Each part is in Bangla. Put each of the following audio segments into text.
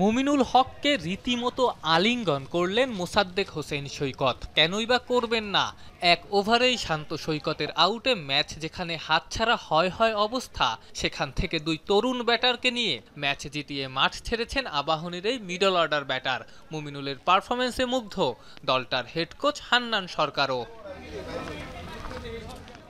মুমিনুল হককে রীতিমতো আলিঙ্গন করলেন মোসাদ্দেক হোসেন সৈকত। কেনই বা করবেন না? এক ওভারেই শান্ত সৈকতের আউটে ম্যাচ যেখানে হাতছাড়া হয় হয় অবস্থা, সেখান থেকে দুই তরুণ ব্যাটারকে নিয়ে ম্যাচ জিতিয়ে মাঠ ছেড়েছেন আবাহনীর এই মিডল অর্ডার ব্যাটার। মুমিনুলের পারফরম্যান্সে মুগ্ধ দলটার হেড কোচ হান্নান সরকারও।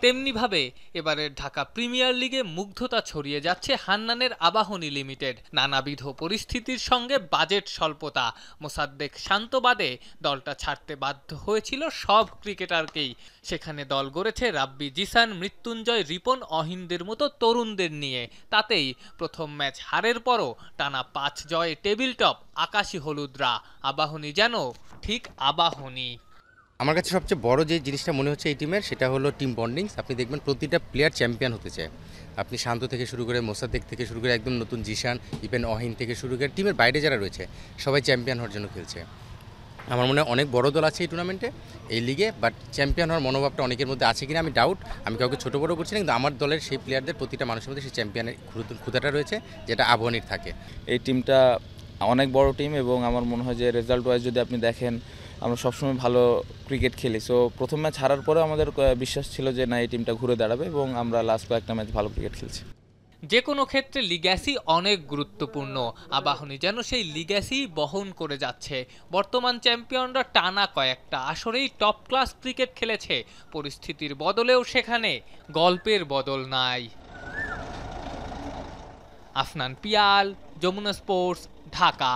তেমনিভাবে এবারের ঢাকা প্রিমিয়ার লিগে মুগ্ধতা ছড়িয়ে যাচ্ছে হান্নানের আবাহনী লিমিটেড। নানাবিধ পরিস্থিতির সঙ্গে বাজেট স্বল্পতা, মোসাদ্দেক শান্তবাদে দলটা ছাড়তে বাধ্য হয়েছিল সব ক্রিকেটারকেই। সেখানে দল গড়েছে রাব্বি, জিসান, মৃত্যুঞ্জয়, রিপন, অহিনদের মতো তরুণদের নিয়ে। তাতেই প্রথম ম্যাচ হারের পরও টানা 5 জয়ে টেবিল টপ আকাশি হলুদরা। আবাহনী যেন ঠিক আবাহনী। আমার কাছে সবচেয়ে বড় যে জিনিসটা মনে হচ্ছে এই টিমের, সেটা হলো টিম বন্ডিংস। আপনি দেখবেন প্রতিটা প্লেয়ার চ্যাম্পিয়ন হতে চায়। আপনি শান্ত থেকে শুরু করে মোসাদ্দেক থেকে শুরু করে একদম নতুন জিশান, ইভেন অহিন থেকে শুরু করে টিমের বাইরে যারা রয়েছে সবাই চ্যাম্পিয়ন হওয়ার জন্য খেলছে। আমার মনে হয় অনেক বড় দল আছে এই টুর্নামেন্টে, এই লিগে, বাট চ্যাম্পিয়ন হওয়ার মনোভাবটা অনেকের মধ্যে আছে কিনা আমি ডাউট। আমি কাউকে ছোটো বড় করছি না, কিন্তু আমার দলের সেই প্লেয়ারদের প্রতিটা মানুষের মধ্যে সেই চ্যাম্পিয়নের ক্ষুধাটা রয়েছে, যেটা আবাহনীর থাকে। এই টিমটা অনেক বড় টিম এবং আমার মনে হয় যে রেজাল্ট ওয়াইজ যদি আপনি দেখেন, আমরা সবসময় ভালো ক্রিকেট খেলি। সো প্রথম ম্যাচ হারার পরেও আমাদের বিশ্বাস ছিল যে না, এই টিমটা ঘুরে দাঁড়াবে এবং আমরা লাস্ট কয়েকটা ম্যাচ ভালো ক্রিকেট খেলছি। যে কোনো ক্ষেত্রে লিগ্যাসি অনেক গুরুত্বপূর্ণ। আবাহনী যেন সেই লিগ্যাসি বহন করে যাচ্ছে। বর্তমান চ্যাম্পিয়নরা টানা কয়েকটা আসরেই টপ ক্লাস ক্রিকেট খেলেছে। পরিস্থিতির বদলেও সেখানে গল্পের বদল নাই। আফনান পিয়াল, যমুনা স্পোর্টস, ঢাকা।